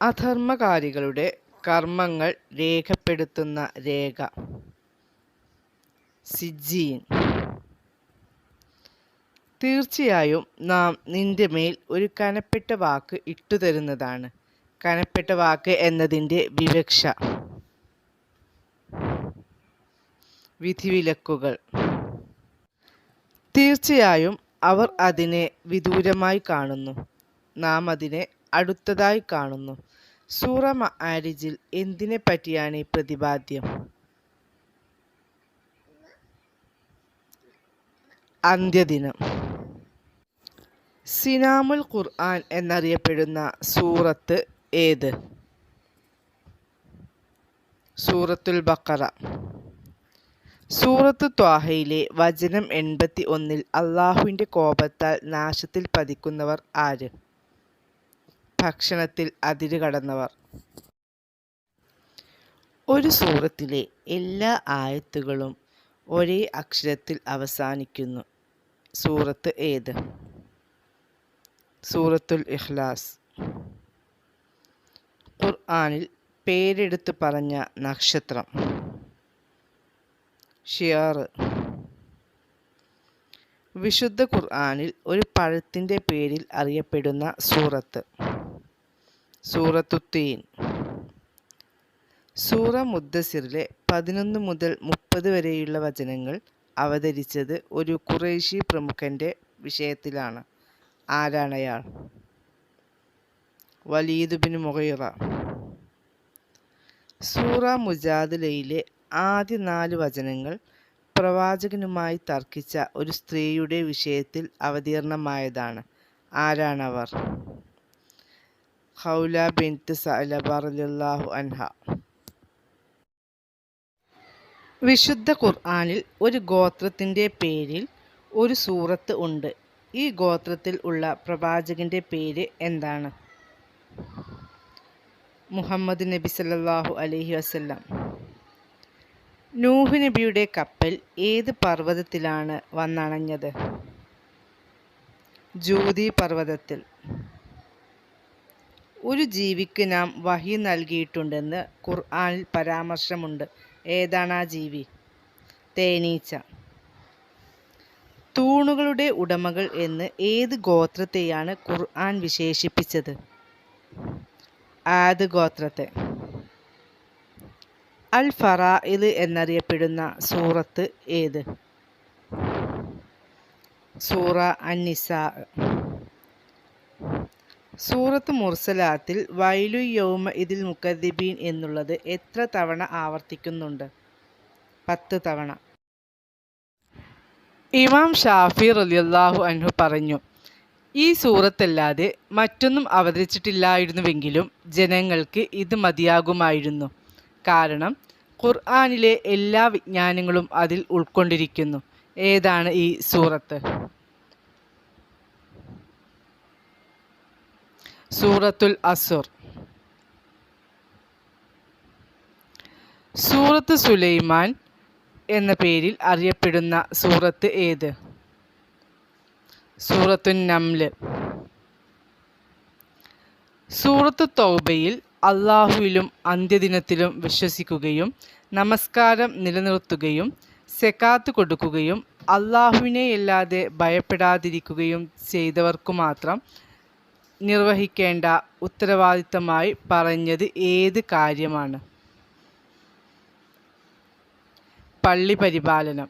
അധർമ്മകാരികളുടെ കർമ്മങ്ങൾ രേഖപ്പെടുത്തുന്ന രേഖ. സിജ്ജീൻ. തീർച്ചയായും നാം നിന്റെ മേൽ ഒരു കനപ്പെട്ട വാക്ക് ഇട്ടുതരുന്നതാണ്. കനപ്പെട്ട വാക്ക് എന്നതിൻ്റെ വിവക്ഷ വിധിവിലക്കുകൾ. തീർച്ചയായും അവർ അതിനെ വിദൂരമായി കാണുന്നു, നാം അതിനെ അടുത്തതായി കാണുന്നു. സൂറ മആരിജിൽ എന്തിനെ പറ്റിയാണ് ഈ പ്രതിപാദ്യം? അന്ത്യദിനം. സിനാമുൽ ഖുർആൻ എന്നറിയപ്പെടുന്ന സൂറത്ത് ഏത്? സൂറത്തുൽ ബഖറ. സൂറത്ത് ത്വാഹയിലെ വചനം 81 അള്ളാഹുവിൻ്റെ കോപത്താൽ നാശത്തിൽ പതിക്കുന്നവർ ആര്? ഭക്ഷണത്തിൽ അതിര് കടന്നവർ. ഒരു സൂറത്തിലെ എല്ലാ ആയത്തുകളും ഒരേ അക്ഷരത്തിൽ അവസാനിക്കുന്നു. സൂറത്ത് ഏത്? സൂറത്തുൽ ഇഖ്ലാസ്. ഖുർആനിൽ പേരെടുത്ത് പറഞ്ഞ നക്ഷത്രം. ഷിയാർ. വിശുദ്ധ ഖുർആനിൽ ഒരു പഴത്തിൻ്റെ പേരിൽ അറിയപ്പെടുന്ന സൂറത്ത്. സൂറത്തുത്തീൻ. സൂറ മുദ്ദസിറിലെ 11 മുതൽ 30 വരെയുള്ള വചനങ്ങൾ അവതരിച്ചത് ഒരു ഖുറൈശി പ്രമുഖൻ്റെ വിഷയത്തിലാണ്. ആരാണയാൾ? വലീദ് ബിൻ മുഗീറ. സൂറ മുജാദിലയിലെ ആദ്യ 4 വചനങ്ങൾ പ്രവാചകനുമായി തർക്കിച്ച ഒരു സ്ത്രീയുടെ വിഷയത്തിൽ അവതീർണമായതാണ്. ആരാണവർ? ഖൗല ബിൻത് സഅലബ റളിയല്ലാഹു അൻഹ. വിശുദ്ധ ഖുർആനിൽ ഒരു ഗോത്രത്തിൻ്റെ പേരിൽ ഒരു സൂറത്ത് ഉണ്ട്. ഈ ഗോത്രത്തിൽ ഉള്ള പ്രവാചകൻ്റെ പേര് എന്താണ്? മുഹമ്മദ് നബി സല്ലല്ലാഹു അലൈഹി വസല്ലം. നൂഹ് നബിയുടെ കപ്പൽ ഏത് പർവ്വതത്തിലാണ് വന്നണഞ്ഞത്? ജൂദി പർവ്വതത്തിൽ. ഒരു ജീവിക്ക് നാം വഹി നൽകിയിട്ടുണ്ടെന്ന് ഖുർആനിൽ പരാമർശമുണ്ട്. ഏതാണ് ആ ജീവി? തേനീച്ച. തൂണുകളുടെ ഉടമകൾ എന്ന് ഏത് ഗോത്രത്തെയാണ് ഖുർആൻ വിശേഷിപ്പിച്ചത്? ആദ് ഗോത്രത്തെ. അൽ ഫറാഇദ് എന്നറിയപ്പെടുന്ന സൂറത്ത് ഏത്? സൂറ അൻ-നിസാ. സൂറത്ത് മുർസലാത്തിൽ വൈലു യൗമ ഇതിൽ മുക്കദ്ദിബീൻ എന്നുള്ളത് എത്ര തവണ ആവർത്തിക്കുന്നുണ്ട്? 10 തവണ. ഇമാം ഷാഫി റളിയല്ലാഹു അൻഹു പറഞ്ഞു, ഈ സൂറത്തല്ലാതെ മറ്റൊന്നും അവതരിച്ചിട്ടില്ലായിരുന്നുവെങ്കിലും ജനങ്ങൾക്ക് ഇത് മതിയാകുമായിരുന്നു. കാരണം ഖുർആനിലെ എല്ലാ വിജ്ഞാനങ്ങളും അതിൽ ഉൾക്കൊണ്ടിരിക്കുന്നു. ഏതാണ് ഈ സൂറത്ത്? സൂറത്തുൽ അസ്ർ. സൂറത്ത് സുലൈമാൻ എന്ന പേരിൽ അറിയപ്പെടുന്ന സൂറത്ത് ഏത്? സൂറത്തുൻ നംല്. സൂറത്ത് തൗബയിൽ അള്ളാഹുവിലും അന്ത്യദിനത്തിലും വിശ്വസിക്കുകയും നമസ്കാരം നിലനിർത്തുകയും സക്കാത്ത് കൊടുക്കുകയും അള്ളാഹുവിനെയല്ലാതെ ഭയപ്പെടാതിരിക്കുകയും ചെയ്തവർക്കു മാത്രം നിർവഹിക്കേണ്ട ഉത്തരവാദിത്തമായി പറഞ്ഞത് ഏത് കാര്യമാണ്? പള്ളി പരിപാലനം.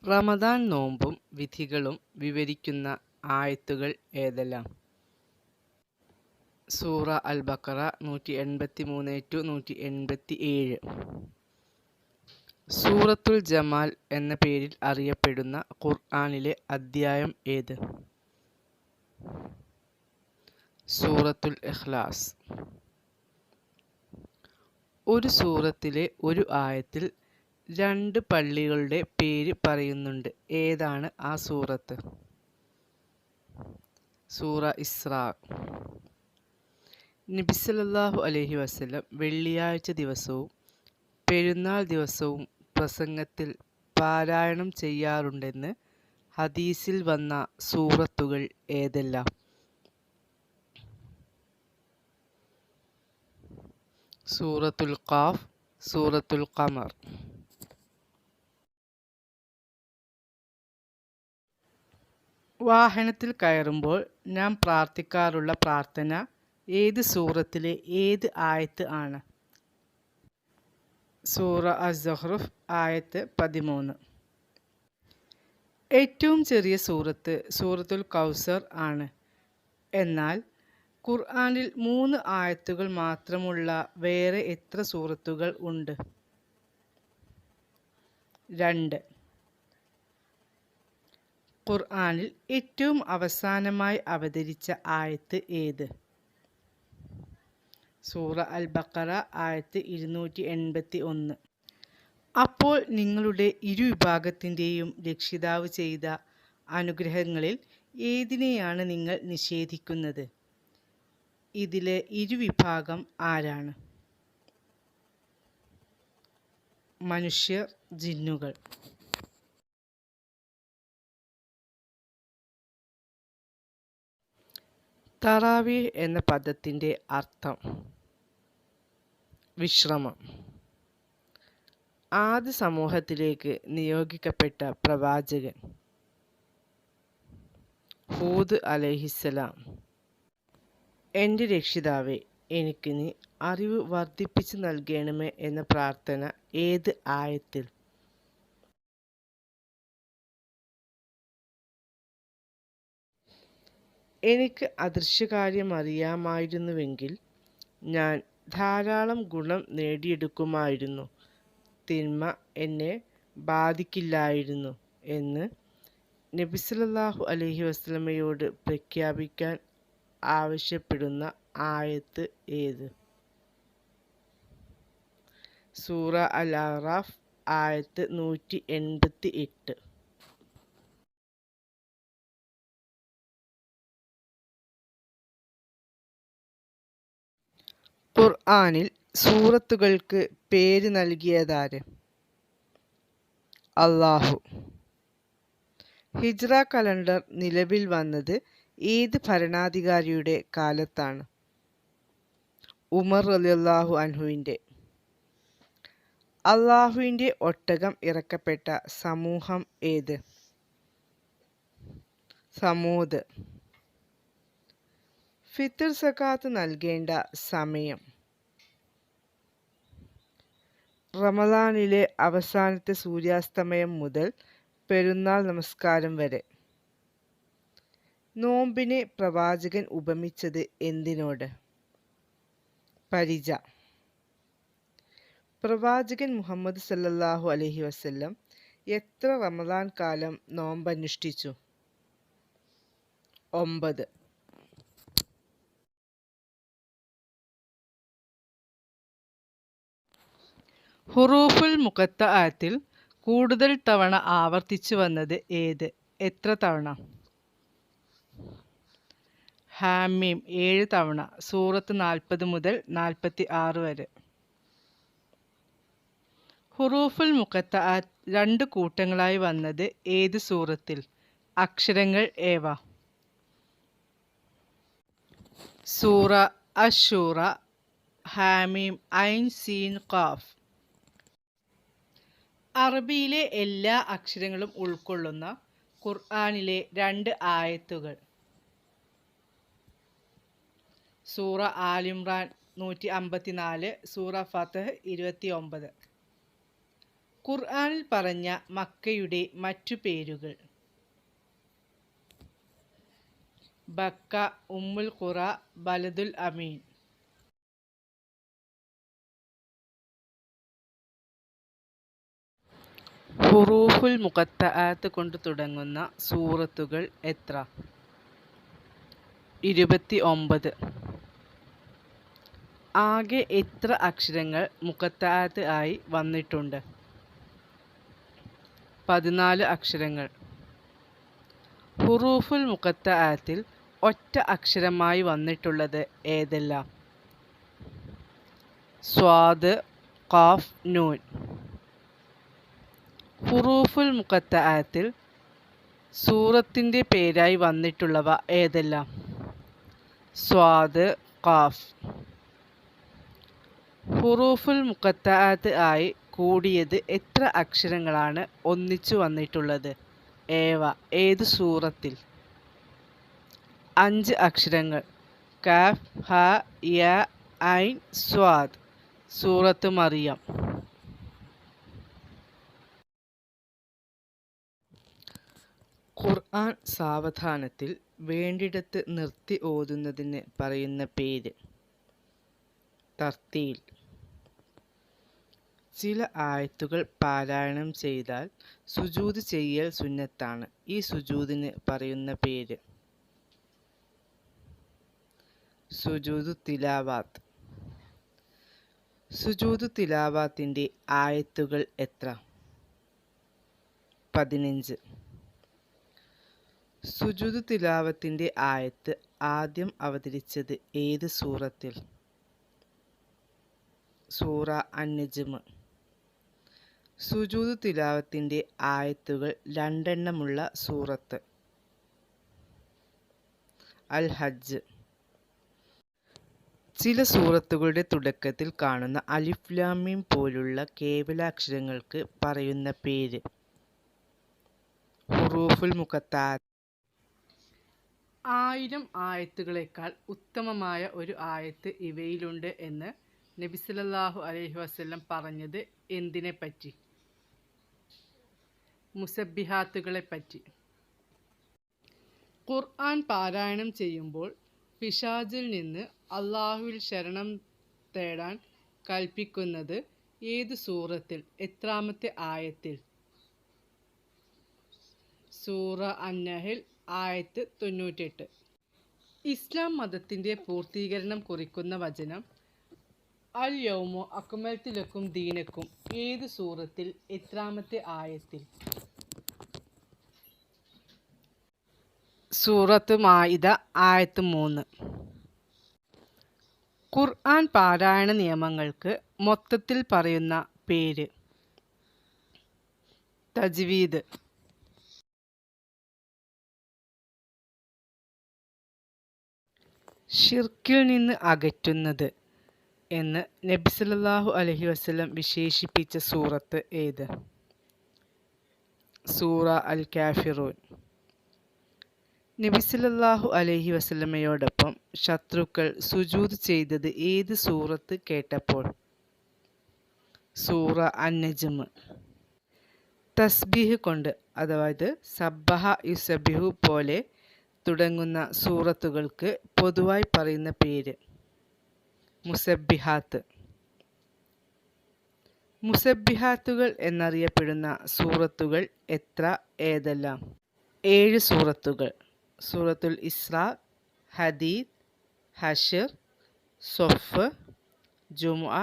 റമദാൻ നോമ്പും വിധികളും വിവരിക്കുന്ന ആയത്തുകൾ ഏതെല്ലാം? സൂറ അൽ ബഖറ 183-187. സൂറത്തുൽ ജമാൽ എന്ന പേരിൽ അറിയപ്പെടുന്ന ഖുർആനിലെ അദ്ധ്യായം ഏത്? സൂറത്തുൽ ഇഖ്ലാസ്. ഒരു സൂറത്തിലെ ഒരു ആയത്തിൽ 2 പള്ളികളുടെ പേര് പറയുന്നുണ്ട്. ഏതാണ് ആ സൂറത്ത്? സൂറ ഇസ്രാ. നബി സല്ലല്ലാഹു അലൈഹി വസല്ലം വെള്ളിയാഴ്ച ദിവസവും പെരുന്നാൾ ദിവസവും പ്രസംഗത്തിൽ പാരായണം ചെയ്യാറുണ്ടെന്ന് ഹദീസിൽ വന്ന സൂറത്തുകൾ ഏതെല്ലാം? സൂറത്തുൽ ഖാഫ്, സൂറത്തുൽ ഖമർ. വാഹനത്തിൽ കയറുമ്പോൾ ഞാൻ പ്രാർത്ഥിക്കാറുള്ള പ്രാർത്ഥന ഏത് സൂറത്തിലെ ഏത് ആയത്ത് ആണ്? സൂറ അസ്-സുഖ്റുഫ് ആയത്ത് 13. ഏറ്റവും ചെറിയ സൂറത്ത് സൂറത്തുൽ കൗസർ ആണ്. എന്നാൽ ഖുർആനിൽ 3 ആയത്തുകൾ മാത്രമുള്ള വേറെ എത്ര സൂറത്തുകൾ ഉണ്ട്? 2. ഖുർആനിൽ ഏറ്റവും അവസാനമായി അവതരിച്ച ആയത്ത് ഏത്? സൂറ അൽ ബഖറ ആയത്ത് 281. അപ്പോൾ നിങ്ങളുടെ ഇരുവിഭാഗത്തിൻ്റെയും രക്ഷിതാവ് ചെയ്ത അനുഗ്രഹങ്ങളിൽ ഏതിനെയാണ് നിങ്ങൾ നിഷേധിക്കുന്നത്? ഇതിലെ ഇരുവിഭാഗം ആരാണ്? മനുഷ്യർ, ജിന്നുകൾ. തറാവീഹ് എന്ന പദത്തിൻ്റെ അർത്ഥം വിശ്രമം. ആദ്യ സമൂഹത്തിലേക്ക് നിയോഗിക്കപ്പെട്ട പ്രവാചകൻ ഹൂദ് അലൈഹിസ്സലാം. എൻ്റെ രക്ഷിതാവേ, എനിക്ക് നീ അറിവ് വർദ്ധിപ്പിച്ചു നൽകണമേ എന്ന പ്രാർത്ഥന ഏത് ആയത്തിൽ? എനിക്ക് അദൃശ്യകാര്യം അറിയാമായിരുന്നുവെങ്കിൽ ഞാൻ ധാരാളം ഗുണം നേടിയെടുക്കുമായിരുന്നു, തിന്മ എന്നെ ബാധിക്കില്ലായിരുന്നു എന്ന് നബി സല്ലല്ലാഹു അലൈഹി വസല്ലമയോട് പ്രഖ്യാപിക്കാൻ ആവശ്യപ്പെടുന്ന ആയത്ത് ഏത്? സൂറ അൽ അറാഫ് ആയത്ത് 188. ഖുർആനിൽ സൂറത്തുകൾക്ക് പേര് നൽകിയതാര്? അല്ലാഹു. ഹിജ്റ കലണ്ടർ നിലവിൽ വന്നത് ഏത് ഭരണാധികാരിയുടെ കാലത്താണ്? ഉമർ റളിയല്ലാഹു അൻഹുവിൻ്റെ. അല്ലാഹുവിൻ്റെ ഒട്ടകം ഇറക്കപ്പെട്ട സമൂഹം ഏത്? സമൂദ്. ഫിത്ർ സകാത്ത് നൽകേണ്ട സമയം? റമദാനിലെ അവസാനത്തെ സൂര്യാസ്തമയം മുതൽ പെരുന്നാൾ നമസ്കാരം വരെ. നോമ്പിനെ പ്രവാചകൻ ഉപമിച്ചത് എന്തിനോട്? പരിച. പ്രവാചകൻ മുഹമ്മദ് സല്ലല്ലാഹു അലൈഹി വസല്ലം എത്ര റമദാൻ കാലം നോമ്പനുഷ്ഠിച്ചു? 9. ഹുറൂഫുൽ മുഖത്തഅത്തിൽ കൂടുതൽ തവണ ആവർത്തിച്ചു വന്നത് ഏത്? എത്ര തവണ? ഹാമീം 7 തവണ. സൂറത്ത് 40 മുതൽ 46 വരെ. ഹുറൂഫുൽ മുഖത്തഅത്ത് 2 കൂട്ടങ്ങളായി വന്നത് ഏത് സൂറത്തിൽ? അക്ഷരങ്ങൾ ഏവ? സൂറ അശ്-ശൂറ, ഹാമീം, ഐൻ, സീൻ, ഖാഫ്. അറബിയിലെ എല്ലാ അക്ഷരങ്ങളും ഉൾക്കൊള്ളുന്ന ഖുർആനിലെ 2 ആയത്തുകൾ. സൂറ ആൽ ഇംറാൻ 154, സൂറ ഫത്ഹ് 29. ഖുർആനിൽ പറഞ്ഞ മക്കയുടെ മറ്റു പേരുകൾ. ബക്ക, ഉമ്മുൽ ഖുറ, ബലദുൽ അമീൻ. ഹുറൂഫുൽ മുഖത്തഅത്ത് കൊണ്ട് തുടങ്ങുന്ന സൂറത്തുകൾ എത്ര? 29. ആകെ എത്ര അക്ഷരങ്ങൾ മുഖത്തഅത്ത് ആയി വന്നിട്ടുണ്ട്? 14 അക്ഷരങ്ങൾ. ഹുറൂഫുൽ മുഖത്തഅത്തിൽ ഒറ്റ അക്ഷരമായി വന്നിട്ടുള്ളത് ഏതെല്ലാം? സ്വാദ്, ഖാഫ്, നൂൻ. ഹുറൂഫുൽ മുഖത്തഅത്തിൽ സൂറത്തിൻ്റെ പേരായി വന്നിട്ടുള്ളവ ഏതെല്ലാം? സ്വാദ്, ഖാഫ്. ഹുറൂഫുൽ മുഖത്തഅത്ത് ആയി കൂടിയത് എത്ര അക്ഷരങ്ങളാണ് ഒന്നിച്ചു വന്നിട്ടുള്ളത്? ഏത് സൂറത്തിൽ? 5 അക്ഷരങ്ങൾ. കാഫ്, ഹ, യ, ഐൻ, സ്വാദ്. സൂറത്ത് മറിയം. ഖുർആൻ സാവധാനത്തിൽ വേണ്ടിടത്ത് നിർത്തി ഓതുന്നതിന് പറയുന്ന പേര്? തർത്തീൽ. ചില ആയത്തുകൾ പാരായണം ചെയ്താൽ സുജൂദ് ചെയ്യൽ സുന്നത്താണ്. ഈ സുജൂദിന് പറയുന്ന പേര്? സുജൂദു തിലാവാത്ത്. സുജൂദു തിലാവാത്തിൻ്റെ ആയത്തുകൾ എത്ര? 15. സുജൂദു തിലാവത്തിൻ്റെ ആയത്ത് ആദ്യം അവതരിച്ചത് ഏത് സൂറത്തിൽ? സൂറ അൻ-നജ്മ്. സുജൂദു തിലാവത്തിൻ്റെ ആയത്തുകൾ 2 എണ്ണമുള്ള സൂറത്ത്? അൽ ഹജ്ജ്. ചില സൂറത്തുകളുടെ തുടക്കത്തിൽ കാണുന്ന അലിഫ് ലാം മീം പോലുള്ള കേവലാക്ഷരങ്ങൾക്ക് പറയുന്ന പേര്? ഹുറൂഫുൽ മുഖത്താത്ത്. 1000 ആയത്തുകളേക്കാൾ ഉത്തമമായ ഒരു ആയത്ത് ഇവയിലുണ്ട് എന്ന് നബി സല്ലല്ലാഹു അലൈഹി വസല്ലം പറഞ്ഞത് എന്തിനെപ്പറ്റി? മുസബ്ബിഹാത്തുകളെപ്പറ്റി. ഖുർആൻ പാരായണം ചെയ്യുമ്പോൾ പിശാചിൽ നിന്ന് അള്ളാഹുവിൽ ശരണം തേടാൻ കൽപ്പിക്കുന്നത് ഏത് സൂറത്തിൽ, എത്രാമത്തെ ആയത്തിൽ? സൂറ അൻ-നഹ്ൽ ആയത്ത് 98. ഇസ്ലാം മതത്തിൻ്റെ പൂർത്തീകരണം കുറിക്കുന്ന വചനം അൽ യൗമു അക്മൽതു ലക്കും ദീനക്കും ഏത് സൂറത്തിൽ, എത്രാമത്തെ ആയത്തിൽ? സൂറത്ത് മാഇദ ആയത്ത് 3. ഖുർആൻ പാരായണ നിയമങ്ങൾക്ക് മൊത്തത്തിൽ പറയുന്ന പേര്? തജ്വീദ്. ഷിർക്കിൽ നിന്ന് അകറ്റുന്നത് എന്ന് നബി സല്ലല്ലാഹു അലൈഹി വസല്ലം വിശേഷിപ്പിച്ച സൂറത്ത് ഏത്? സൂറ അൽ കാഫിറൂൻ. നബി സല്ലല്ലാഹു അലൈഹി വസല്ലമയോടൊപ്പം ശത്രുക്കൾ സുജൂദ് ചെയ്തത് ഏത് സൂറത്ത് കേട്ടപ്പോൾ? സൂറ അൻ-നജ്മ്. തസ്ബീഹ് കൊണ്ട്, അതായത് സബ്ബഹ യുസബ്ബിഹു പോലെ തുടങ്ങുന്ന സൂറത്തുകൾക്ക് പൊതുവായി പറയുന്ന പേര്? മുസബ്ബിഹാത്ത്. മുസബ്ബിഹാത്തുകൾ എന്നറിയപ്പെടുന്ന സൂറത്തുകൾ ഏതെല്ലാം? 7 സൂറത്തുകൾ. സൂറത്തുൽ ഇസ്രാ, ഹദീദ്, ഹശർ, സൊഫ്, ജുമുഅ,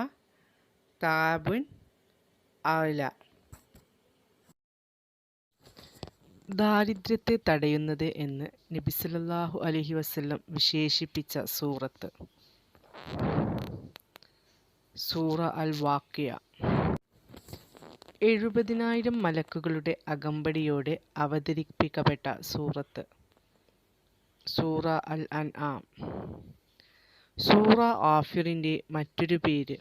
തഗാബുൻ, അഅല. ദാരിദ്ര്യത്തെ തടയുന്നത് എന്ന് നബി സല്ലല്ലാഹു അലൈഹി വസല്ലം വിശേഷിപ്പിച്ച സൂറത്ത്? സൂറ അൽ വാഖിയ. 70,000 മലക്കുകളുടെ അകമ്പടിയോടെ അവതരിപ്പിക്കപ്പെട്ട സൂറത്ത്? സൂറ അൽ അൻആം. സൂറ ആഫിറിൻ്റെ മറ്റൊരു പേര്?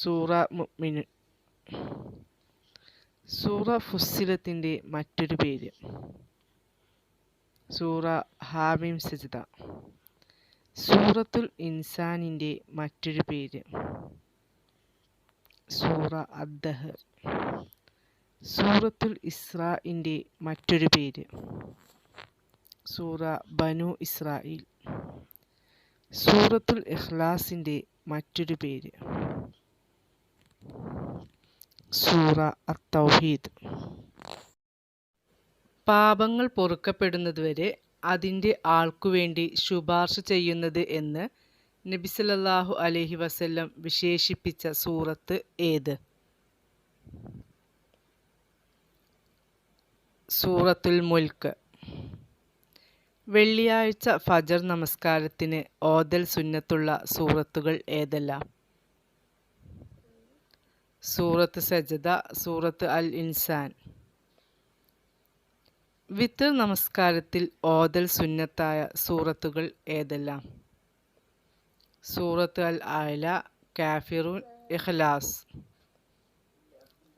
സൂറ മുഅ്മിനൂൻ. സൂറ ഫുസ്സിലത്തിൻ്റെ മറ്റൊരു പേര്? സൂറ ഹാമീം സജ്ദ. സൂറത്തുൽ ഇൻസാനിൻ്റെ മറ്റൊരു പേര്? സൂറ അദ്ദഹർ. സൂറത്തുൽ ഇസ്രാഇൻ്റെ മറ്റൊരു പേര്? സൂറ ബനു ഇസ്രായീൽ. സൂറത്തുൽ ഇഖ്ലാസിൻ്റെ മറ്റൊരു പേര്? സൂറ അത്തൗഹീദ്. പാപങ്ങൾ പൊറുക്കപ്പെടുന്നതുവരെ അതിൻ്റെ ആൾക്കുവേണ്ടി ശുപാർശ ചെയ്യുന്നത് എന്ന് നബി സല്ലല്ലാഹു അലൈഹി വസല്ലം വിശേഷിപ്പിച്ച സൂറത്ത് ഏത്? സൂറത്തുൽ മുൽക്ക്. വെള്ളിയാഴ്ച ഫജർ നമസ്കാരത്തിന് ഓതൽ സുന്നത്തുള്ള സൂറത്തുകൾ ഏതെല്ലാം? സൂറത്ത് സജ്ദ, സൂറത്ത് അൽ ഇൻസാൻ. വിത്ർ നമസ്കാരത്തിൽ ഓതൽ സുന്നത്തായ സൂറത്തുകൾ ഏതെല്ലാം? സൂറത്ത് അൽ ആല, കാഫിറൂൻ, ഇഖ്ലാസ്.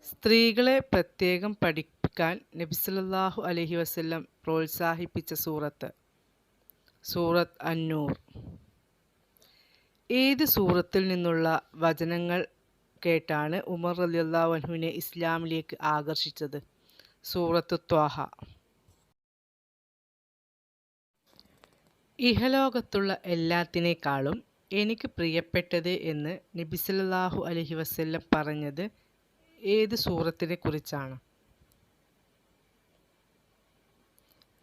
സ്ത്രീകളെ പ്രത്യേകം പഠിപ്പിക്കാൻ നബി സല്ലല്ലാഹു അലൈഹി വസല്ലം പ്രോത്സാഹിപ്പിച്ച സൂറത്ത്? സൂറത്ത് അന്നൂർ. ഏത് സൂറത്തിൽ നിന്നുള്ള വചനങ്ങൾ കേട്ടാണ് ഉമർ റളിയല്ലാഹു അൻഹുവിനെ ഇസ്ലാമിലേക്ക് ആകർഷിച്ചത്? സൂറത്ത് ത്വാഹ. ഇഹലോകത്തുള്ള എല്ലാത്തിനേക്കാളും എനിക്ക് പ്രിയപ്പെട്ടത് എന്ന് നബി സല്ലല്ലാഹു അലൈഹി വസല്ലം പറഞ്ഞത് ഏത് സൂറത്തിനെ കുറിച്ചാണ്?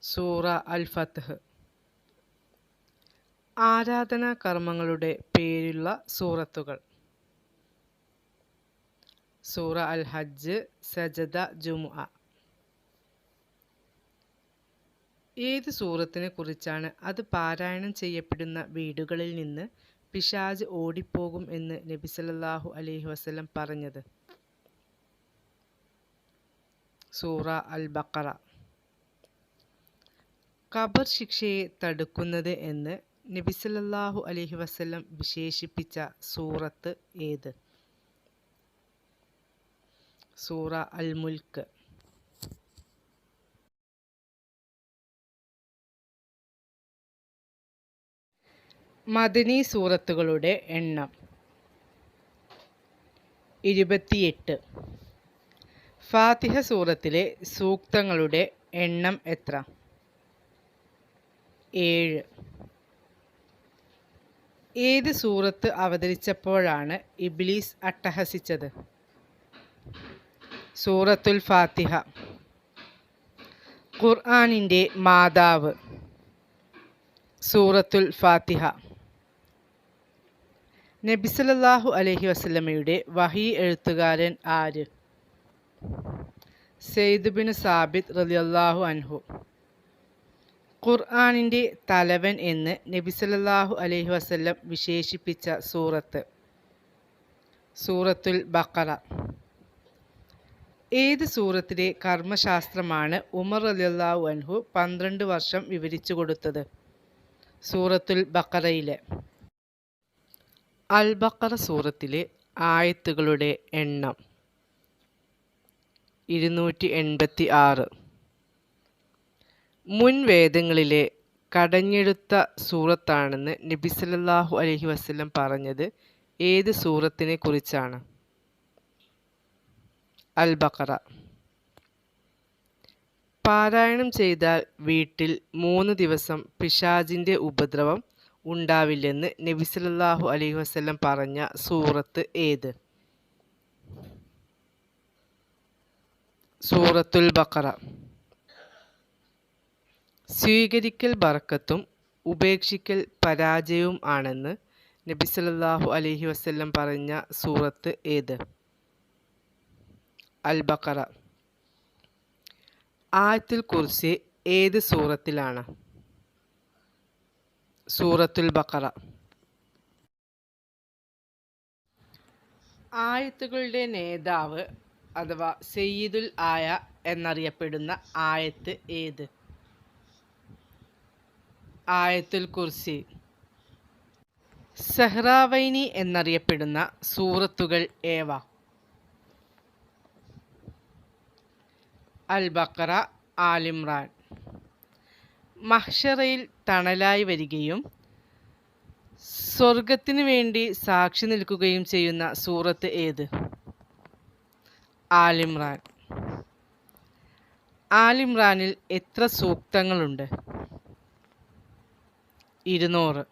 സൂറ അൽ ഫത്ഹ്. ആരാധനാ കർമ്മങ്ങളുടെ പേരുള്ള സൂറത്തുകൾ? സൂറ അൽ ഹജ്ജ്, സജദ, ജുമുഅ. ഏത് സൂറത്തിനെ കുറിച്ചാണ് അത് പാരായണം ചെയ്യപ്പെടുന്ന വീടുകളിൽ നിന്ന് പിശാച് ഓടിപ്പോകും എന്ന് നബി സല്ലല്ലാഹു അലൈഹി വസല്ലം പറഞ്ഞത്? സൂറ അൽ ബഖറ. ഖബർ ശിക്ഷയെ തടുക്കുന്നത് എന്ന് നബി സല്ലല്ലാഹു അലൈഹി വസല്ലം വിശേഷിപ്പിച്ച സൂറത്ത് ഏത്? സൂറ അൽ മുൽക്ക്. മദനി സൂറത്തുകളുടെ എണ്ണം? 28. ഫാത്തിഹ സൂറത്തിലെ സൂക്തങ്ങളുടെ എണ്ണം എത്ര? 7. ഏത് സൂറത്ത് അവതരിച്ചപ്പോഴാണ് ഇബ്ലീസ് അട്ടഹസിച്ചത്? സൂറത്തുൽ ഫാത്തിഹ. ഖുർആനിൻ്റെ മാതാവ്? സൂറത്തുൽ ഫാത്തിഹ. നബി സല്ലല്ലാഹു അലൈഹി വസല്ലമയുടെ വഹി എഴുത്തുകാരൻ ആര്? സെയ്ദ് ബിൻ സാബിത്ത് റളിയല്ലാഹു അൻഹു. ഖുർആനിൻ്റെ തലവൻ എന്ന് നബി സല്ലല്ലാഹു അലൈഹി വസല്ലം വിശേഷിപ്പിച്ച സൂറത്ത്? സൂറത്തുൽ ബഖറ. ഏത് സൂറത്തിലെ കർമ്മശാസ്ത്രമാണ് ഉമർ റളിയല്ലാഹു അൻഹു 12 വർഷം വിവരിച്ചു കൊടുത്തത്? സൂറത്തുൽ ബഖറയിലെ. അൽ ബഖറ സൂറത്തിലെ ആയത്തുകളുടെ എണ്ണം? 286. മുൻ വേദങ്ങളിലെ കടഞ്ഞെടുത്ത സൂറത്താണെന്ന് നബി സല്ലല്ലാഹു അലൈഹി വസല്ലം പറഞ്ഞത് ഏത് സൂറത്തിനെ കുറിച്ചാണ്? അൽ ബഖറ. പാരായണം ചെയ്താൽ വീട്ടിൽ 3 ദിവസം പിശാചിൻ്റെ ഉപദ്രവം ഉണ്ടാവില്ലെന്ന് നബി സല്ലല്ലാഹു അലൈഹി വസല്ലം പറഞ്ഞ സൂറത്ത് ഏത്? സൂറത്തുൽ ബഖറ. സ്വീകരിക്കൽ ബർക്കത്തും ഉപേക്ഷിക്കൽ പരാജയവും ആണെന്ന് നബി സല്ലല്ലാഹു അലൈഹി വസല്ലം പറഞ്ഞ സൂറത്ത് ഏത്? അൽ ബഖറ. ആയത്തുൽ കുർസി ഏത് സൂറത്തിലാണ്? സൂറത്തുൽ ബഖറ. ആയത്തുകളുടെ നേതാവ് അഥവാ സയ്യിദുൽ ആയ എന്നറിയപ്പെടുന്ന ആയത്ത് ഏത്? ആയത്തുൽ കുർസി. സഹ്റാവൈനി എന്നറിയപ്പെടുന്ന സൂറത്തുകൾ ഏവ? അൽ ബഖറ, ആലിമ്രാൻ. മഹ്ശറയിൽ തണലായി വരികയും സ്വർഗത്തിനു വേണ്ടി സാക്ഷി നിൽക്കുകയും ചെയ്യുന്ന സൂറത്ത് ഏത്? ആലിമ്രാൻ. ആലിമ്രാനിൽ എത്ര സൂക്തങ്ങളുണ്ട്? 200.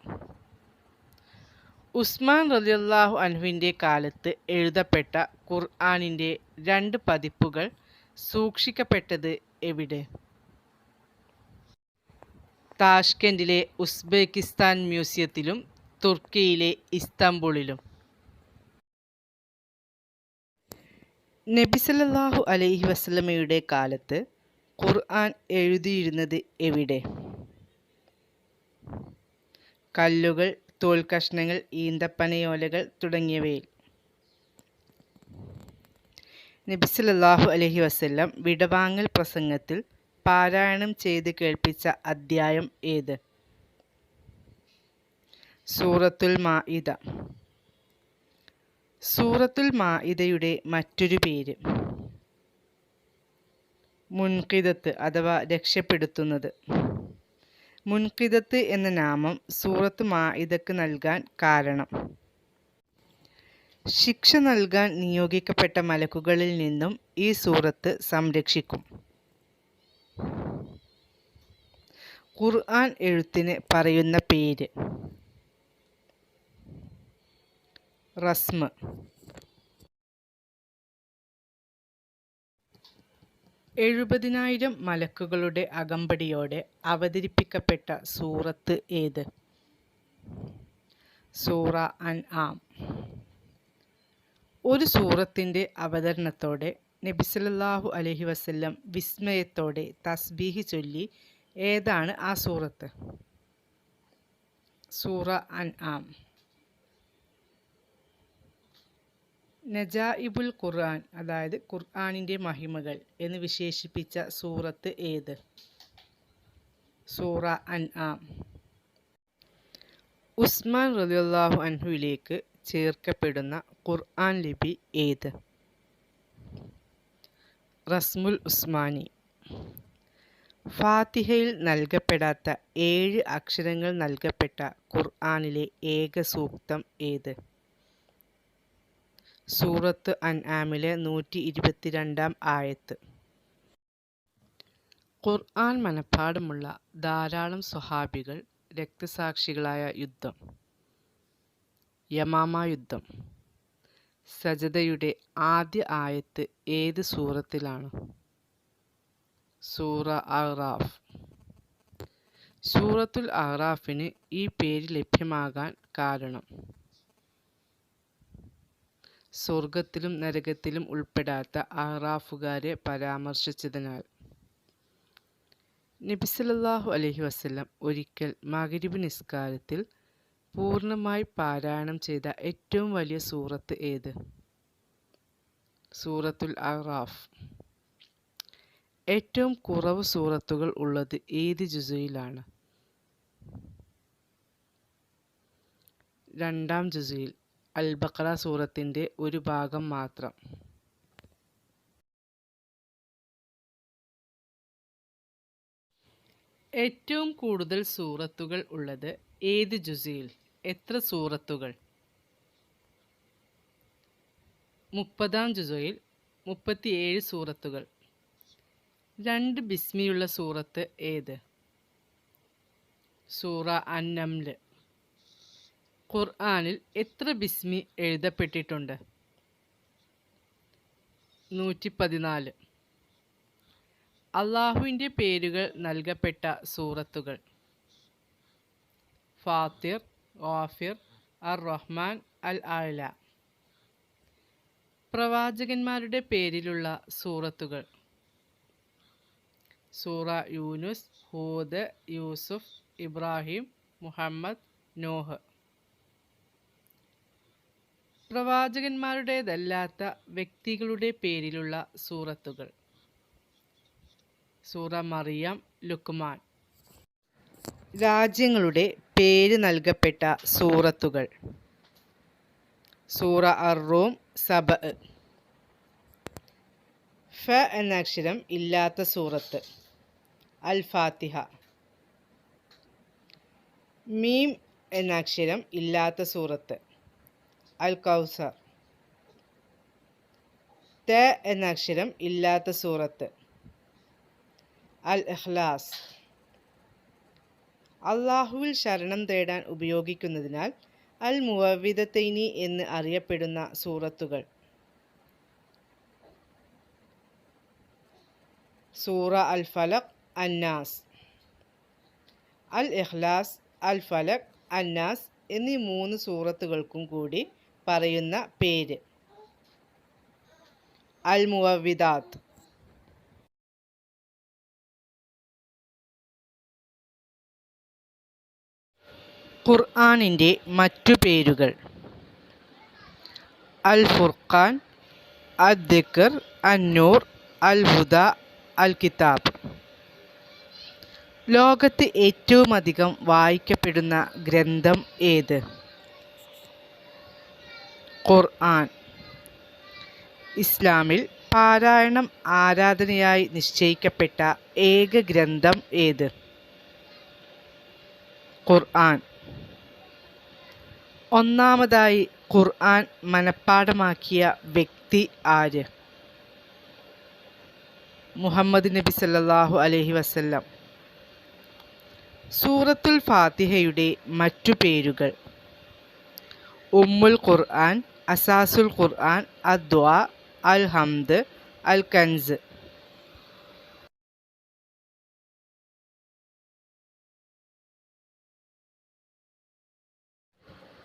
ഉസ്മാൻ റളിയല്ലാഹു അൻഹുവിൻ്റെ കാലത്ത് എഴുതപ്പെട്ട ഖുർആനിൻ്റെ 2 പതിപ്പുകൾ സൂക്ഷിക്കപ്പെട്ടത് എവിടെ? താഷ്കെൻഡിലെ ഉസ്ബെക്കിസ്ഥാൻ മ്യൂസിയത്തിലും തുർക്കിയിലെ ഇസ്താംബുളിലും. നബി സല്ലല്ലാഹു അലൈഹി വസല്ലമയുടെ കാലത്ത് ഖുർആൻ എഴുതിയിരുന്നത് എവിടെ? കല്ലുകൾ, തോൽക്കഷ്ണങ്ങൾ, ഈന്തപ്പനയോലകൾ തുടങ്ങിയവയിൽ. നബി സല്ലല്ലാഹു അലൈഹി വസല്ലം വിടവാങ്ങൽ പ്രസംഗത്തിൽ പാരായണം ചെയ്ത് കേൾപ്പിച്ച അദ്ധ്യായം ഏത്? സൂറത്തുൽ മാഇദ. സൂറത്തുൽ മാഇദയുടെ മറ്റൊരു പേര് മുൻഖിദത്ത് അഥവാ രക്ഷപ്പെടുത്തുന്നത്. മുൻഖിദത്ത് എന്ന നാമം സൂറത്ത് മാഇദക്ക് നൽകാൻ കാരണം ശിക്ഷ നൽകാൻ നിയോഗിക്കപ്പെട്ട മലക്കുകളിൽ നിന്നും ഈ സൂറത്ത് സംരക്ഷിക്കും. ഖുർആൻ എഴുത്തിന് പറയുന്ന പേര് റസ്മ്. എഴുപതിനായിരം മലക്കുകളുടെ അകമ്പടിയോടെ അവതരിപ്പിക്കപ്പെട്ട സൂറത്ത് ഏത്? സൂറ അൻആം. ഒരു സൂറത്തിൻ്റെ അവതരണത്തോടെ നബി സല്ലല്ലാഹു അലൈഹി വസല്ലം വിസ്മയത്തോടെ തസ്ബീഹ് ചൊല്ലി. ഏതാണ് ആ സൂറത്ത്? സൂറ അൻആം. നജാഇബുൽ ഖുർആൻ അതായത് ഖുർആനിൻ്റെ മഹിമകൾ എന്ന് വിശേഷിപ്പിച്ച സൂറത്ത് ഏത്? സൂറ അൻആം. ഉസ്മാൻ റളിയല്ലാഹു അൻഹുവിലേക്ക് ചേർക്കപ്പെടുന്ന ഖുർആൻ ലിപി ഏത്? റസ്മുൽ ഉസ്മാനി. ഫാത്തിഹയിൽ നൽകപ്പെടാത്ത 7 അക്ഷരങ്ങൾ നൽകപ്പെട്ട ഖുർആനിലെ ഏക സൂക്തം ഏത്? സൂറത്ത് അൻആമിലെ 122 ആയത്ത്. ഖുർആൻ മനഃപ്പാഠമുള്ള ധാരാളം സ്വഹാബികൾ രക്തസാക്ഷികളായ യുദ്ധം യമാമ യുദ്ധം. സജദയുടെ ആദ്യ ആയത്ത് ഏത് സൂറത്തിലാണ്? സൂറ അഅ്റാഫ്. സൂറത്തുൽ അഅ്റാഫിന് ഈ പേര് ലഭ്യമാകാൻ കാരണം സ്വർഗത്തിലും നരകത്തിലും ഉൾപ്പെടാത്ത അഅ്റാഫുകാരെ പരാമർശിച്ചതിനാൽ. നബി സല്ലല്ലാഹു അലൈഹി വസല്ലം ഒരിക്കൽ മഗ്‌രിബ് നിസ്കാരത്തിൽ പൂർണ്ണമായി പാരായണം ചെയ്ത ഏറ്റവും വലിയ സൂറത്ത് ഏത്? സൂറത്തുൽ അഅ്റാഫ്. ഏറ്റവും കുറവ് സൂറത്തുകൾ ഉള്ളത് ഏത് ജുസുയിലാണ്? 2-ാം ജുസുയിൽ. അൽ ബഖറ സൂറത്തിൻ്റെ ഒരു ഭാഗം മാത്രം. ഏറ്റവും കൂടുതൽ സൂറത്തുകൾ ഉള്ളത് ഏത് ജുസുയിൽ? എത്ര സൂറത്തുകൾ? 30-ാം ജുസുയിൽ 37 സൂറത്തുകൾ. 2 ബിസ്മിയുള്ള സൂറത്ത് ഏത്? സൂറ അൻ-നംൽ. ഖുർആനിൽ എത്ര ബിസ്മി എഴുതപ്പെട്ടിട്ടുണ്ട്? 114. അള്ളാഹുവിൻ്റെ പേരുകൾ നൽകപ്പെട്ട സൂറത്തുകൾ ഫാത്തിർ, ഗാഫിർ, അർ-റഹ്മാൻ, അൽ-അഅ്ല. പ്രവാചകന്മാരുടെ പേരിലുള്ള സൂറത്തുകൾ സൂറ യൂനുസ്, ഹൂദ്, യൂസുഫ്, ഇബ്രാഹിം, മുഹമ്മദ്, നോഹ്. പ്രവാചകന്മാരുടേതല്ലാത്ത വ്യക്തികളുടെ പേരിലുള്ള സൂറത്തുകൾ സൂറ മറിയം, ലുക്മാൻ. രാജ്യങ്ങളുടെ പേര് നൽകപ്പെട്ട സൂറത്തുകൾ സൂറ അർ-റൂം, സബഅ്. ഫ എന്ന അക്ഷരം ഇല്ലാത്ത സൂറത്ത് അൽ ഫാത്തിഹ. മീം എന്ന അക്ഷരം ഇല്ലാത്ത സൂറത്ത് അൽ കൗസർ. ത എന്ന അക്ഷരം ഇല്ലാത്ത സൂറത്ത് അൽ ഇഖ്ലാസ്. അള്ളാഹുവിൽ ശരണം തേടാൻ ഉപയോഗിക്കുന്നതിനാൽ അൽ മുഅവ്വിദത്തൈനി എന്ന് അറിയപ്പെടുന്ന സൂറത്തുകൾ സൂറ അൽ ഫലഖ്, അന്നാസ്. അൽ ഇഖ്ലാസ്, അൽ ഫലഖ്, അന്നാസ് എന്നീ 3 സൂറത്തുകൾക്കും കൂടി പറയുന്ന പേര് അൽ മുഅവ്വിദാത്ത്. ഖുർആനിൻ്റെ മറ്റു പേരുകൾ അൽ ഫുർഖാൻ, അദ്ദിക്ർ, അന്നൂർ, അൽ ഹുദ, അൽ കിതാബ്. ലോകത്ത് ഏറ്റവുമധികം വായിക്കപ്പെടുന്ന ഗ്രന്ഥം ഏത്? ഖുർആൻ. ഇസ്ലാമിൽ പാരായണം ആരാധനയായി നിശ്ചയിക്കപ്പെട്ട ഏക ഗ്രന്ഥം ഏത്? ഖുർആൻ. ഒന്നാമതായി ഖുർആൻ മനഃപ്പാഠമാക്കിയ വ്യക്തി ആര്? മുഹമ്മദ് നബി സല്ലല്ലാഹു അലൈഹി വസല്ലം. സൂറത്തുൽ ഫാത്തിഹയുടെ മറ്റു പേരുകൾ: ഉമ്മുൽ ഖുർആൻ, അസാസുൽ ഖുർആൻ, അദ്ദുആ, അൽ ഹംദ്, അൽ കൻസ്.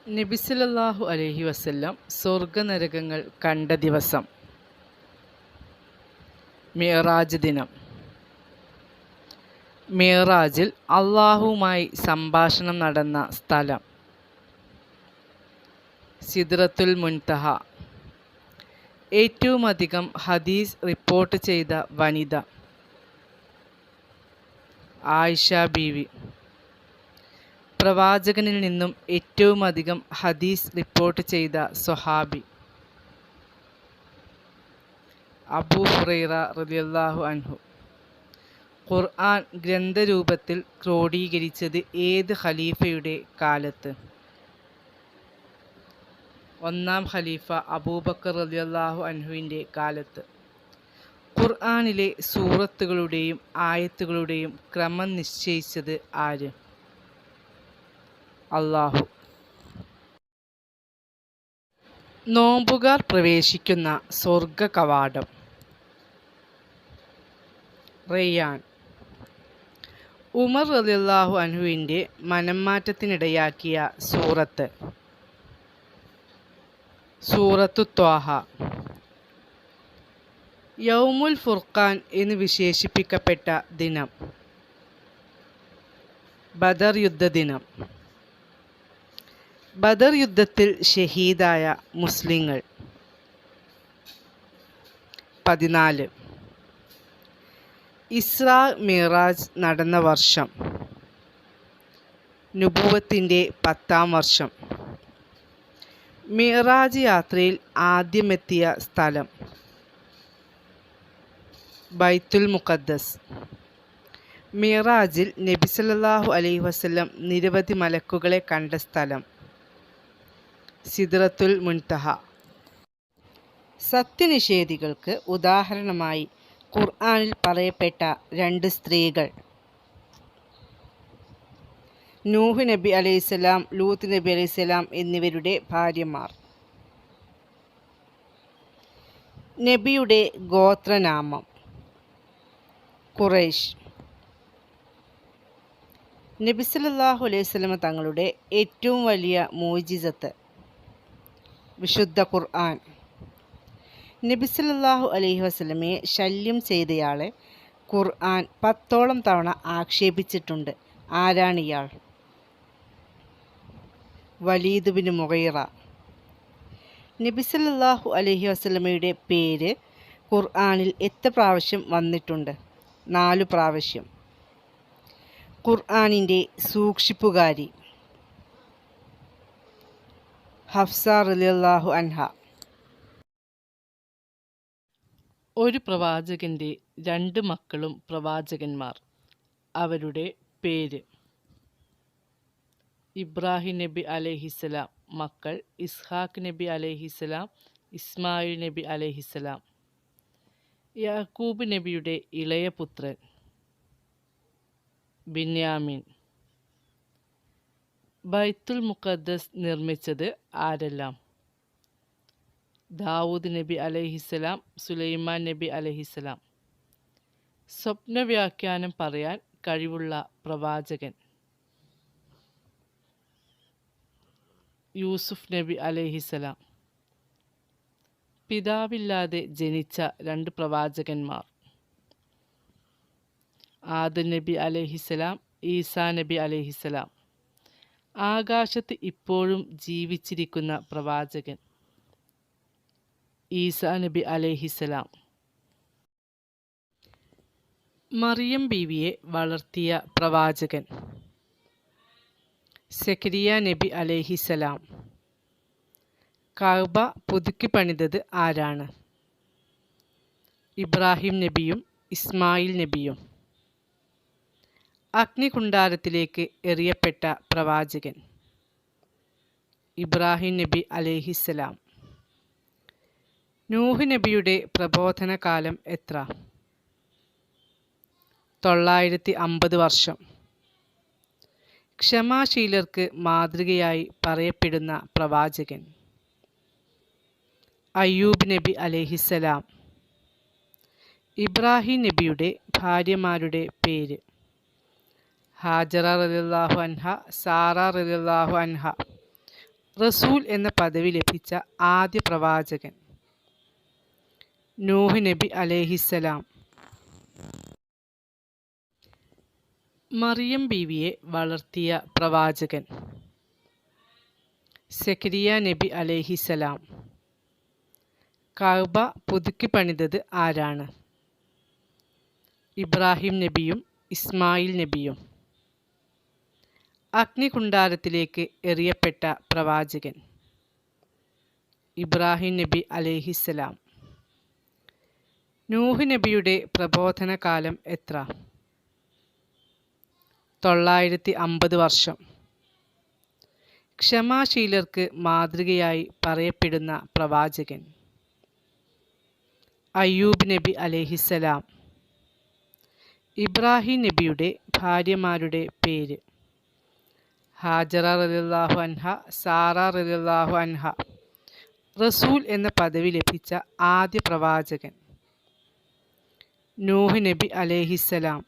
നബി സല്ലല്ലാഹു അലൈഹി വസല്ലം സ്വർഗനരകങ്ങൾ കണ്ട ദിവസം: മിഅ്റാജ് ദിനം. മിഅ്റാജിൽ അല്ലാഹുവുമായി സംഭാഷണം നടന്ന സ്ഥലം: സിദ്റത്തുൽ മുൻതഹ. ഏറ്റവുമധികം ഹദീസ് റിപ്പോർട്ട് ചെയ്ത വനിത: ആയിഷ ബീവി. പ്രവാചകനിൽ നിന്നും ഏറ്റവുമധികം ഹദീസ് റിപ്പോർട്ട് ചെയ്ത സ്വഹാബി: അബൂ ഹുറൈറ റളിയല്ലാഹു അൻഹു. ഖുർആൻ ഗ്രന്ഥരൂപത്തിൽ ക്രോഡീകരിച്ചത് ഏത് ഖലീഫയുടെ കാലത്ത്? ഒന്നാം ഖലീഫ അബൂബക്കർ റളിയല്ലാഹു അൻഹുവിൻ്റെ കാലത്ത്. ഖുർആനിലെ സൂറത്തുകളുടെയും ആയത്തുകളുടെയും ക്രമം നിശ്ചയിച്ചത് ആര്? അല്ലാഹു. നോമ്പുകാർ പ്രവേശിക്കുന്ന സ്വർഗ കവാടം: റയ്യാൻ. ഉമർ റളിയല്ലാഹു അൻഹുവിൻ്റെ മനംമാറ്റത്തിനിടയാക്കിയ സൂറത്ത്: സൂറത്തു ത്വാഹ. യൗമുൽ ഫുർഖാൻ എന്ന് വിശേഷിപ്പിക്കപ്പെട്ട ദിനം: ബദർ യുദ്ധദിനം. ബദർ യുദ്ധത്തിൽ ഷഹീദായ മുസ്ലിങ്ങൾ: 14. ഇസ്രാ മിഅ്റാജ് നടന്ന വർഷം: നുബുവത്തിൻ്റെ 10-ാം വർഷം. മിഅ്റാജ് യാത്രയിൽ ആദ്യമെത്തിയ സ്ഥലം: ബൈത്തുൽ മുഖദ്ദസ്. മിഅ്റാജിൽ നബി സല്ലല്ലാഹു അലൈഹി വസല്ലം നിരവധി മലക്കുകളെ കണ്ട സ്ഥലം: സിദ്റത്തുൽ മുൻതഹ. സത്യനിഷേധികൾക്ക് ഉദാഹരണമായി ഖുർആനിൽ പറയപ്പെട്ട 2 സ്ത്രീകൾ: നൂഹ് നബി അലൈഹിസ്സലാം, ലൂത്ത് നബി അലൈഹിസ്സലാം എന്നിവരുടെ ഭാര്യമാർ. നബിയുടെ ഗോത്രനാമം: ഖുറൈശ്. നബി സല്ലല്ലാഹു അലൈഹി വസല്ലം തങ്ങളുടെ ഏറ്റവും വലിയ മുഅ്ജിസത്ത്: വിശുദ്ധ ഖുർആൻ. നബി സല്ലല്ലാഹു അലൈഹി വസല്ലമയെ ശല്യം ചെയ്തയാളെ ഖുർആൻ 10ഓളം തവണ ആക്ഷേപിച്ചിട്ടുണ്ട്. ആരാണിയാൾ? വലീദ് ബിൻ മുഗീറ. നബി സല്ലല്ലാഹു അലൈഹി വസല്ലമയുടെ പേര് ഖുർആനിൽ എത്ര പ്രാവശ്യം വന്നിട്ടുണ്ട്? 4 പ്രാവശ്യം. ഖുർആനിൻ്റെ സൂക്ഷിപ്പുകാരി: ഹഫ്സ റളിയല്ലാഹു അൻഹ. ഒരു പ്രവാചകൻ്റെ 2 മക്കളും പ്രവാചകന്മാർ. അവരുടെ പേര്: ഇബ്രാഹിം നബി അലൈഹിസ്സലാം. മക്കൾ: ഇസ്ഹാഖ് നബി അലൈഹിസ്സലാം, ഇസ്മായിൽ നബി അലൈഹിസ്സലാം. യാക്കൂബ് നബിയുടെ ഇളയ പുത്രൻ: ബിന്യാമിൻ. ബൈത്തുൽ മുഖദ്ദസ് നിർമ്മിച്ചത് ആരെല്ലാം? ദാവൂദ് നബി അലൈഹിസ്സലാം, സുലൈമാൻ നബി അലൈഹിസ്സലാം. സ്വപ്നവ്യാഖ്യാനം പറയാൻ കഴിവുള്ള പ്രവാചകൻ: യൂസുഫ് നബി അലൈഹിസ്സലാം. പിതാവില്ലാതെ ജനിച്ച 2 പ്രവാചകന്മാർ: ആദം നബി അലൈഹിസ്സലാം, ഈസാ നബി അലൈഹിസ്സലാം. ആകാശത്ത് ഇപ്പോഴും ജീവിച്ചിരിക്കുന്ന പ്രവാചകൻ: ഈസാ നബി അലൈഹിസ്സലാം. മറിയം ബീവിയെ വളർത്തിയ പ്രവാചകൻ സക്കരിയ നബി അലൈഹിസലാം. കഅബ പുതുക്കി പണിതത് ആരാണ്? ഇബ്രാഹിം നബിയും ഇസ്മായിൽ നബിയും. അഗ്നികുണ്ഡാരത്തിലേക്ക് എറിയപ്പെട്ട പ്രവാചകൻ ഇബ്രാഹിം നബി അലൈഹിസലാം. നൂഹ് നബിയുടെ പ്രബോധന കാലം എത്ര? 950 വർഷം. ക്ഷമാശീലർക്ക് മാതൃകയായി പറയപ്പെടുന്ന പ്രവാചകൻ അയ്യൂബ് നബി അലൈഹിസലാം. ഇബ്രാഹിം നബിയുടെ ഭാര്യമാരുടെ പേര് ഹാജറ റളിയല്ലാഹു അൻഹ, സാറ റളിയല്ലാഹു അൻഹ. റസൂൽ എന്ന പദവി ലഭിച്ച ആദ്യ പ്രവാചകൻ നൂഹ് നബി അലൈഹിസലാം. മറിയം ബീവിയെ വളർത്തിയ പ്രവാചകൻ സക്കരിയ നബി അലൈഹിസലാം. കഅബ പുതുക്കി പണിതത് ആരാണ്? ഇബ്രാഹിം നബിയും ഇസ്മായിൽ നബിയും. അഗ്നികുണ്ഡാരത്തിലേക്ക് എറിയപ്പെട്ട പ്രവാചകൻ ഇബ്രാഹിം നബി അലൈഹിസലാം. നൂഹ് നബിയുടെ പ്രബോധന കാലം എത്ര? 950 വർഷം. ക്ഷമാശീലർക്ക് മാതൃകയായി പറയപ്പെടുന്ന പ്രവാചകൻ അയ്യൂബ് നബി അലൈഹിസലാം. ഇബ്രാഹിം നബിയുടെ ഭാര്യമാരുടെ പേര് ഹാജറ റളിയല്ലാഹു അൻഹ, സാറ റളിയല്ലാഹു അൻഹ. റസൂൽ എന്ന പദവി ലഭിച്ച ആദ്യ പ്രവാചകൻ നൂഹ് നബി അലൈഹിസലാം.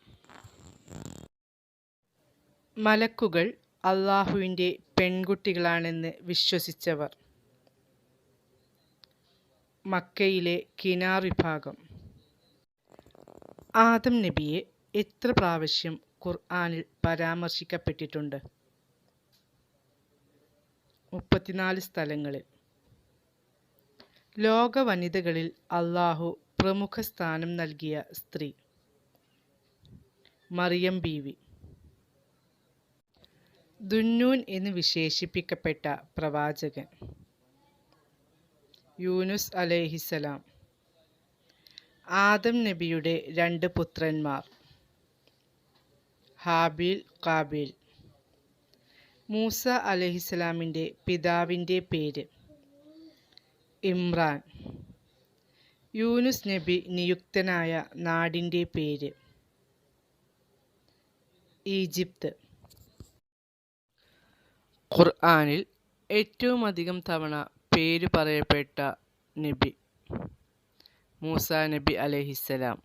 മലക്കുകൾ അള്ളാഹുവിൻ്റെ പെൺകുട്ടികളാണെന്ന് വിശ്വസിച്ചവർ. മക്കയിലെ കിനാർ വിഭാഗം. ആദം നബിയെ എത്ര പ്രാവശ്യം ഖുർആനിൽ പരാമർശിക്കപ്പെട്ടിട്ടുണ്ട്? 34 സ്ഥലങ്ങളിൽ. ലോക വനിതകളിൽ അള്ളാഹു പ്രമുഖ സ്ഥാനം നൽകിയ സ്ത്രീ മറിയം ബീവി. ദുന്നൂൻ എന്ന് വിശേഷിപ്പിക്കപ്പെട്ട പ്രവാചകൻ യൂനുസ് അലൈഹിസലാം. ആദം നബിയുടെ 2 പുത്രന്മാർ ഹാബീൽ, കാബീൽ. മൂസ അലൈഹിസലാമിൻ്റെ പിതാവിൻ്റെ പേര് ഇമ്രാൻ. യൂനുസ് നബി നിയുക്തനായ നാടിൻ്റെ പേര് ഈജിപ്ത്. ഖുർആനിൽ ഏറ്റവും അധികം തവണ പേര് പറയപ്പെട്ട നബി മൂസ നബി അലൈഹിസലാം.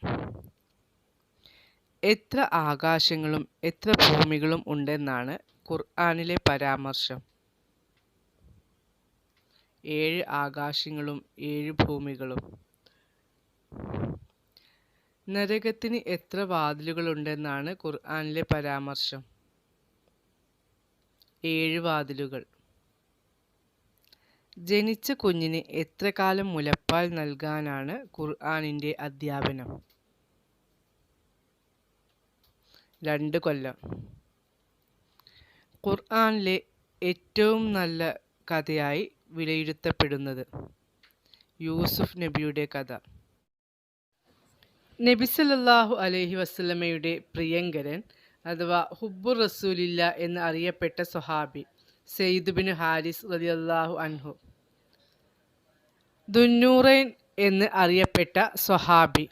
എത്ര ആകാശങ്ങളും എത്ര ഭൂമികളും ഉണ്ടെന്നാണ് ഖുർആനിലെ പരാമർശം? 7 ആകാശങ്ങളും 7 ഭൂമികളും. നരകത്തിന് എത്ര വാതിലുകളുണ്ടെന്നാണ് ഖുർആനിലെ പരാമർശം? 7 വാതിലുകൾ. ജനിച്ച കുഞ്ഞിന് എത്ര കാലം മുലപ്പാൽ നൽകാനാണ് ഖുർആനിൻ്റെ അധ്യാപനം? 2 കൊല്ലം. ഖുർആനിലെ ഏറ്റവും നല്ല കഥയായി വിലയിരുത്തപ്പെടുന്നത് യൂസുഫ് നബിയുടെ കഥ. നബി സല്ലല്ലാഹു അലൈഹി വസല്ലമയുടെ പ്രിയങ്കരൻ അഥവാ ഹുബ്ബുർ റസൂലില്ല എന്ന് അറിയപ്പെട്ട സ്വഹാബി സെയ്ദ് ബിൻ ഹാരിസ് റളിയല്ലാഹു അൻഹു. ദുന്നൂറൈൻ എന്ന് അറിയപ്പെട്ട സ്വഹാബി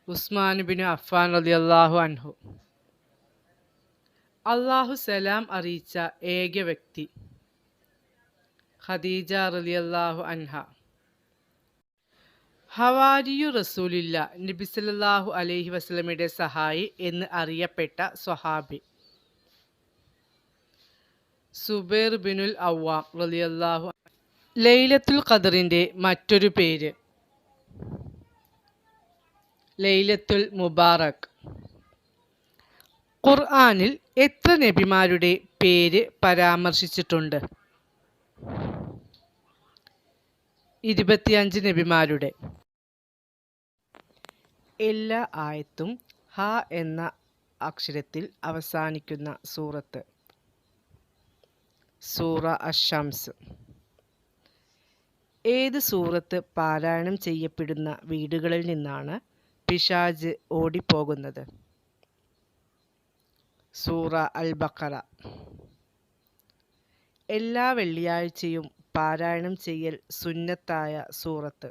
ഉസ്മാൻ ബിൻ അഫ്ഫാൻ റളിയല്ലാഹു അൻഹു. അള്ളാഹു സലാം അറിയിച്ച ഏക വ്യക്തി ഖദീജ റളിയല്ലാഹു അൻഹ. ഹവാരിയു റസൂലില്ല നബി സല്ലല്ലാഹു അലൈഹി വസല്ലമയുടെ സഹായി എന്ന് അറിയപ്പെട്ട സ്വഹാബി സുബൈർ ബിനുൽ അവ്വാം റളിയല്ലാഹു അൻഹു. ലൈലത്തുൽ ഖദറിൻ്റെ മറ്റൊരു പേര് ലൈലത്തുൽ മുബാറക്. ഖുർആനിൽ എത്ര നബിമാരുടെ പേര് പരാമർശിച്ചിട്ടുണ്ട്? 25 നബിമാരുടെ. എല്ലാ ആയത്തും ഹ എന്ന അക്ഷരത്തിൽ അവസാനിക്കുന്ന സൂറത്ത്. സൂറ അഷംസ്. ഏത് സൂറത്ത് പാരായണം ചെയ്യപ്പെടുന്ന വീടുകളിൽ നിന്നാണ് പിശാച് ഓടിപ്പോകുന്നത്? സൂറ അൽ ബഖറ. എല്ലാ വെള്ളിയാഴ്ചയും പാരായണം ചെയ്യൽ സുന്നത്തായ സൂറത്ത്.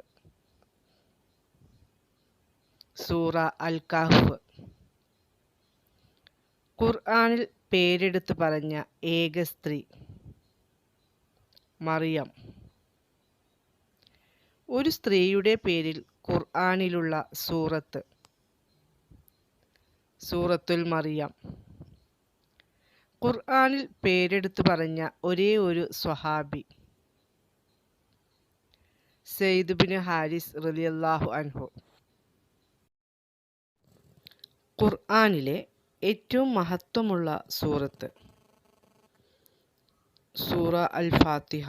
സൂറ അൽ കഹ്ഫ്. ഖുർആനിൽ പേരെടുത്തു പറഞ്ഞ ഏക സ്ത്രീ? മറിയം. ഒരു സ്ത്രീയുടെ പേരിൽ ഖുർആനിലുള്ള സൂറത്ത്? സൂറത്തുൽ മറിയം. ഖുർആനിൽ പേരെടുത്തു പറഞ്ഞ ഒരേ ഒരു സ്വഹാബി? സെയ്ദ് ബിൻ ഹാരിസ് റളിയല്ലാഹു അൻഹു. ഖുർആനിലെ ഏറ്റവും മഹത്വമുള്ള സൂറത്ത്? സൂറ അൽ ഫാത്തിഹ.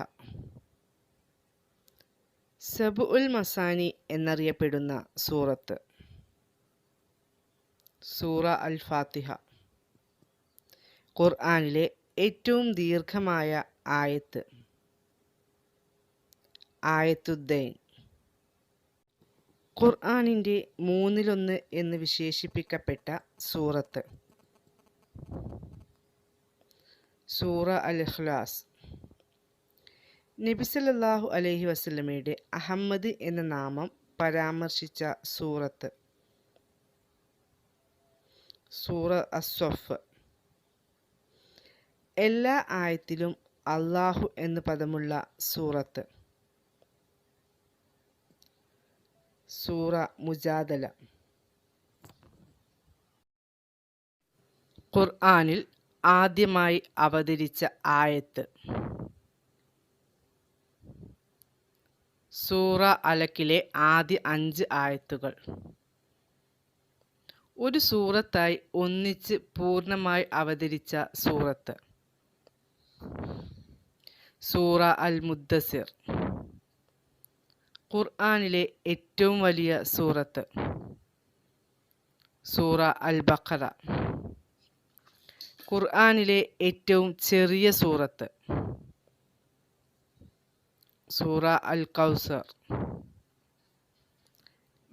സബ്ഉൽ മസാനി എന്നറിയപ്പെടുന്ന സൂറത്ത്? സൂറ അൽ ഫാത്തിഹ. ഖുർആനിലെ ഏറ്റവും ദീർഘമായ ആയത്ത്? ആയത്തുദ്ദൈൻ. ഖുർആനിൻ്റെ മൂന്നിലൊന്ന് എന്ന് വിശേഷിപ്പിക്കപ്പെട്ട സൂറത്ത്? സൂറ അൽ ഇഖ്ലാസ്. നബി സല്ലല്ലാഹു അലൈഹി വസല്ലമയുടെ അഹമ്മദ് എന്ന നാമം പരാമർശിച്ച സൂറത്ത്? സൂറ അസ്സഫ്. എല്ലാ ആയത്തിലും അല്ലാഹു എന്ന പദമുള്ള സൂറത്ത്? സൂറ മുജാദല. ഖുർആനിൽ ആദ്യമായി അവതരിച്ച ആയത്ത്? സൂറ അലക്കിലെ ആദ്യ 5 ആയത്തുകൾ. ഒരു സൂറത്തായി ഒന്നിച്ച് പൂർണ്ണമായി അവതരിച്ച സൂറത്ത്? സൂറ അൽ മുദ്ദസിർ. ഖുർആനിലെ ഏറ്റവും വലിയ സൂറത്ത്? സൂറ അൽ ബഖറ. ഖുർആനിലെ ഏറ്റവും ചെറിയ സൂറത്ത്? സൂറ അൽ കൗസർ.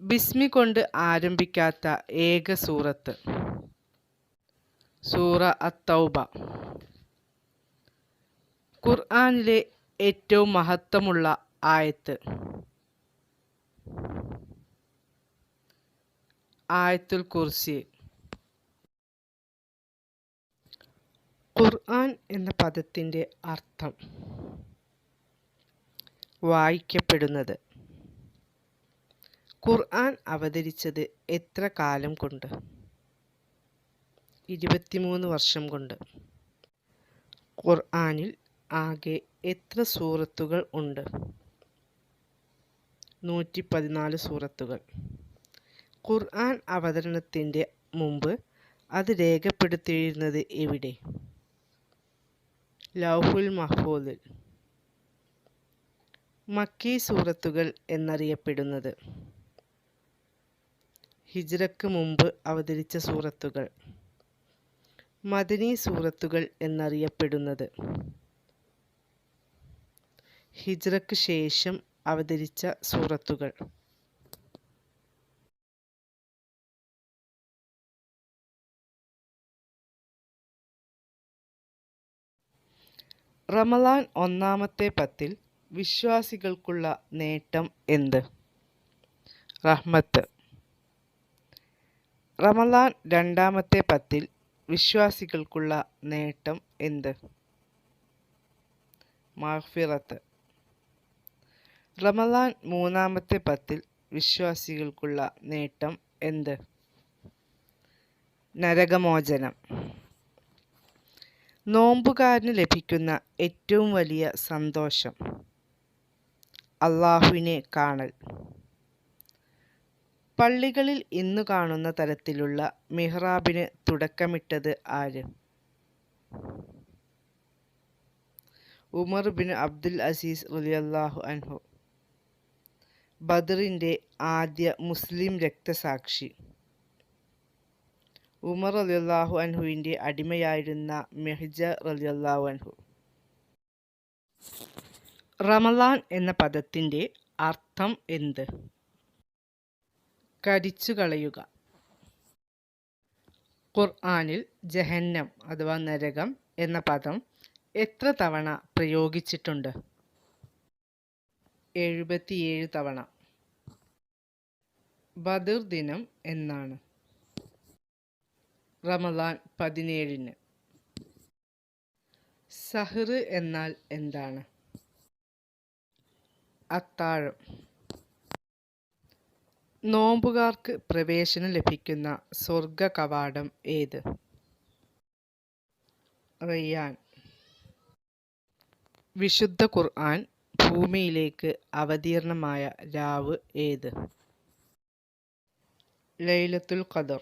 ബിസ്മി കൊണ്ട് ആരംഭിക്കാത്ത ഏക സൂറത്ത്? സൂറ അത്തൗബ. ഖുർആനിലെ ഏറ്റവും മഹത്വമുള്ള ആയത്ത്? ആയത്തുൽ കുർസി. ഖുർആൻ എന്ന പദത്തിൻ്റെ അർത്ഥം? വായിക്കപ്പെടുന്നത്. ഖുർആൻ അവതരിച്ചത് എത്ര കാലം കൊണ്ട്? 23 വർഷം കൊണ്ട്. ഖുർആനിൽ ആകെ എത്ര സൂറത്തുകൾ ഉണ്ട്? 114 സൂറത്തുകൾ. ഖുർആൻ അവതരണത്തിൻ്റെ മുമ്പ് അത് രേഖപ്പെടുത്തിയിരുന്നത് എവിടെ? ലൗഹുൽ മഹ്ഫൂദിൽ. മക്കി സൂറത്തുകൾ എന്നറിയപ്പെടുന്നത്? ഹിജ്റക്ക് മുമ്പ് അവതരിച്ച സൂറത്തുകൾ. മദനി സൂറത്തുകൾ എന്നറിയപ്പെടുന്നത്? ഹിജ്റക്ക് ശേഷം അവതരിച്ച സൂറത്തുകൾ. റമളാൻ ഒന്നാമത്തെ 10 വിശ്വാസികൾക്കുള്ള നേട്ടം എന്ത്? റഹ്മത്ത്. റമളാൻ രണ്ടാമത്തെ 10 വിശ്വാസികൾക്കുള്ള നേട്ടം എന്ത്? മഗ്ഫിറത്ത്. റമളാൻ മൂന്നാമത്തെ 10 വിശ്വാസികൾക്കുള്ള നേട്ടം എന്ത്? നരകമോചനം. നോമ്പുകാരന് ലഭിക്കുന്ന ഏറ്റവും വലിയ സന്തോഷം? അള്ളാഹുവിനെ കാണൽ. പള്ളികളിൽ ഇന്നു കാണുന്ന തരത്തിലുള്ള മിഹ്റാബിന് തുടക്കമിട്ടത് ആര്? ഉമർ ബിൻ അബ്ദുൽ അസീസ് റളിയല്ലാഹു അൻഹു. ബദറിൻ്റെ ആദ്യ മുസ്ലിം രക്തസാക്ഷി? ഉമർ റളിയല്ലാഹു അൻഹുവിൻ്റെ അടിമയായിരുന്ന മെഹ്ജ റളിയല്ലാഹു അൻഹു. റമളാൻ എന്ന പദത്തിൻ്റെ അർത്ഥം എന്ത്? കരിച്ചു കളയുക. ഖുർആനിൽ ജഹന്നം അഥവാ നരകം എന്ന പദം എത്ര തവണ പ്രയോഗിച്ചിട്ടുണ്ട്? 77 തവണ. ബദർ ദിനം എന്നാണ്? റമളാൻ 17-ന്. സഹ്ർ എന്നാൽ എന്താണ്? അത്താഴം. നോമ്പുകാർക്ക് പ്രവേശനം ലഭിക്കുന്ന സ്വർഗ കവാടം ഏത്? റയ്യാൻ. വിശുദ്ധ ഖുർആൻ ഭൂമിയിലേക്ക് അവതീർണമായ രാവ് ഏത്? ലൈലത്തുൽ ഖദർ.